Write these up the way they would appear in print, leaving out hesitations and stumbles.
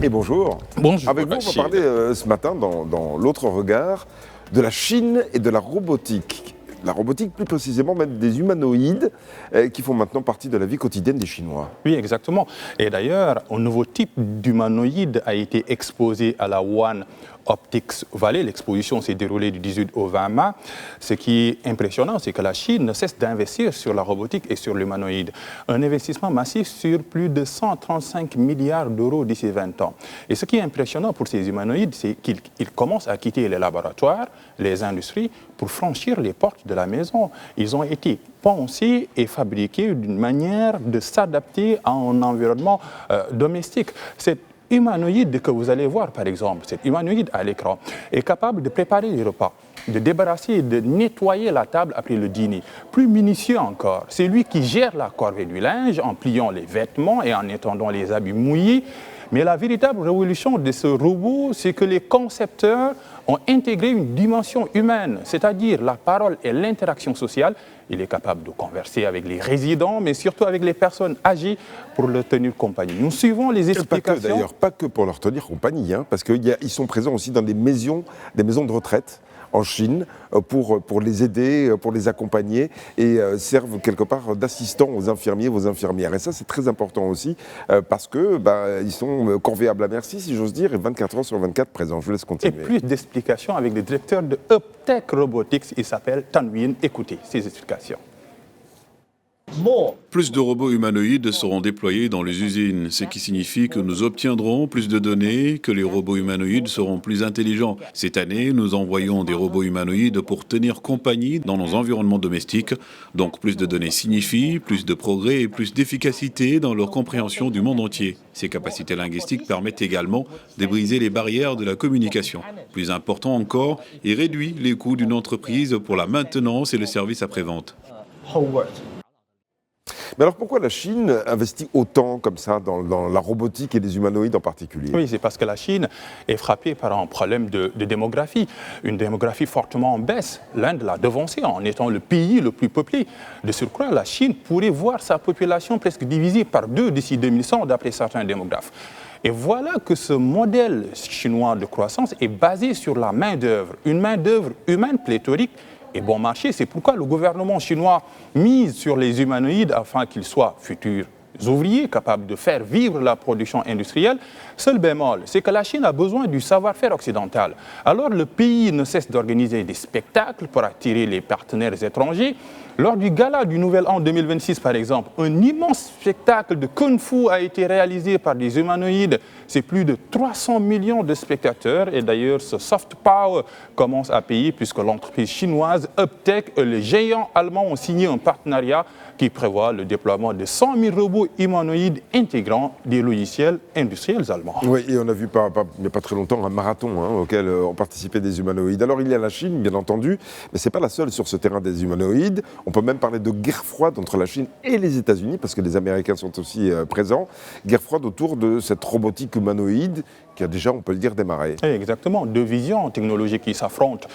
Et bonjour. Bonjour. Avec vous, on va parler ce matin, dans l'autre regard, de la Chine et de la robotique. La robotique, plus précisément, même des humanoïdes qui font maintenant partie de la vie quotidienne des Chinois. Oui, exactement. Et d'ailleurs, un nouveau type d'humanoïde a été exposé à la One Optics Valley. L'exposition s'est déroulée du 18 au 20 mai. Ce qui est impressionnant, c'est que la Chine ne cesse d'investir sur la robotique et sur l'humanoïde. Un investissement massif sur plus de 135 milliards d'euros d'ici 20 ans. Et ce qui est impressionnant pour ces humanoïdes, c'est qu'ils commencent à quitter les laboratoires, les industries, pour franchir les portes de la maison. Ils ont été pensés et fabriqués d'une manière de s'adapter à un environnement domestique. Cette humanoïde que vous allez voir, par exemple, cet humanoïde à l'écran, est capable de préparer les repas, de débarrasser et de nettoyer la table après le dîner. Plus minutieux encore, c'est lui qui gère la corvée du linge en pliant les vêtements et en étendant les habits mouillés. Mais la véritable révolution de ce robot, c'est que les concepteurs ont intégré une dimension humaine, c'est-à-dire la parole et l'interaction sociale. Il est capable de converser avec les résidents, mais surtout avec les personnes âgées pour leur tenir compagnie. Nous suivons les explications. D'ailleurs, pas que pour leur tenir compagnie, hein, parce qu'ils sont présents aussi dans des maisons de retraite en Chine pour les aider, pour les accompagner et servent quelque part d'assistants aux infirmiers, aux infirmières. Et ça, c'est très important aussi parce que ils sont corvéables à merci, si j'ose dire, et 24 heures sur 24 présents. Je vous laisse continuer. Et plus d'explications avec le directeur de Uptech Robotics, il s'appelle Tan Nguyen. Écoutez ces explications. Plus de robots humanoïdes seront déployés dans les usines, ce qui signifie que nous obtiendrons plus de données, que les robots humanoïdes seront plus intelligents. Cette année, nous envoyons des robots humanoïdes pour tenir compagnie dans nos environnements domestiques. Donc plus de données signifie plus de progrès et plus d'efficacité dans leur compréhension du monde entier. Ces capacités linguistiques permettent également de briser les barrières de la communication. Plus important encore, il réduit les coûts d'une entreprise pour la maintenance et le service après-vente. Mais alors pourquoi la Chine investit autant comme ça dans la robotique et les humanoïdes en particulier? Oui, c'est parce que la Chine est frappée par un problème de démographie, une démographie fortement en baisse. L'Inde l'a devancée en étant le pays le plus peuplé. De surcroît, la Chine pourrait voir sa population presque divisée par 2 d'ici 2100 d'après certains démographes. Et voilà que ce modèle chinois de croissance est basé sur la main-d'œuvre, une main-d'œuvre humaine pléthorique et bon marché. C'est pourquoi le gouvernement chinois mise sur les humanoïdes afin qu'ils soient futurs ouvriers capables de faire vivre la production industrielle. Seul bémol, c'est que la Chine a besoin du savoir-faire occidental. Alors le pays ne cesse d'organiser des spectacles pour attirer les partenaires étrangers. Lors du gala du Nouvel An 2026, par exemple, un immense spectacle de kung-fu a été réalisé par des humanoïdes. C'est plus de 300 millions de spectateurs. Et d'ailleurs, ce soft power commence à payer puisque l'entreprise chinoise Uptech et les géants allemands ont signé un partenariat qui prévoit le déploiement de 100 000 robots humanoïdes intégrant des logiciels industriels allemands. Oui, et on a vu il n'y a pas très longtemps un marathon auquel ont participé des humanoïdes. Alors il y a la Chine, bien entendu, mais ce n'est pas la seule sur ce terrain des humanoïdes. On peut même parler de guerre froide entre la Chine et les États-Unis, parce que les Américains sont aussi présents. Guerre froide autour de cette robotique humanoïde qui a déjà, on peut le dire, démarré. Exactement, 2 visions technologiques qui s'affrontent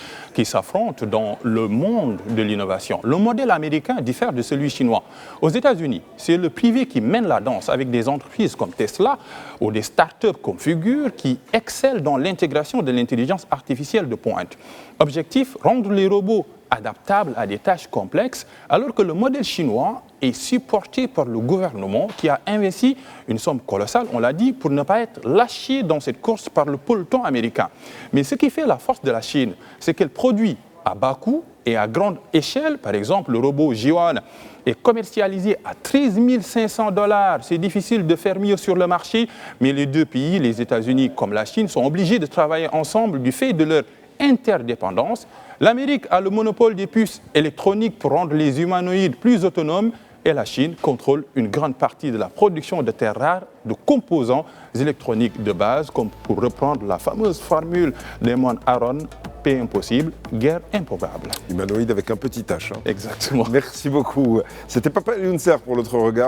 dans le monde de l'innovation. Le modèle américain diffère de celui chinois. Aux États-Unis, c'est le privé qui mène la danse avec des entreprises comme Tesla ou des startups comme Figure qui excellent dans l'intégration de l'intelligence artificielle de pointe. Objectif, rendre les robots adaptables à des tâches complexes, alors que le modèle chinois est supporté par le gouvernement qui a investi une somme colossale, on l'a dit, pour ne pas être lâché dans cette course par le peloton américain. Mais ce qui fait la force de la Chine, c'est qu'elle produit à bas coût et à grande échelle. Par exemple, le robot Jiwan est commercialisé à 13 500 $. C'est difficile de faire mieux sur le marché, mais les deux pays, les États-Unis comme la Chine, sont obligés de travailler ensemble du fait de leur interdépendance. L'Amérique a le monopole des puces électroniques pour rendre les humanoïdes plus autonomes et la Chine contrôle une grande partie de la production de terres rares, de composants électroniques de base, comme pour reprendre la fameuse formule d'Eamon Aron, paix impossible, guerre improbable. Humanoïde avec un petit H. Exactement. Merci beaucoup. C'était Papa Younser pour l'autre regard.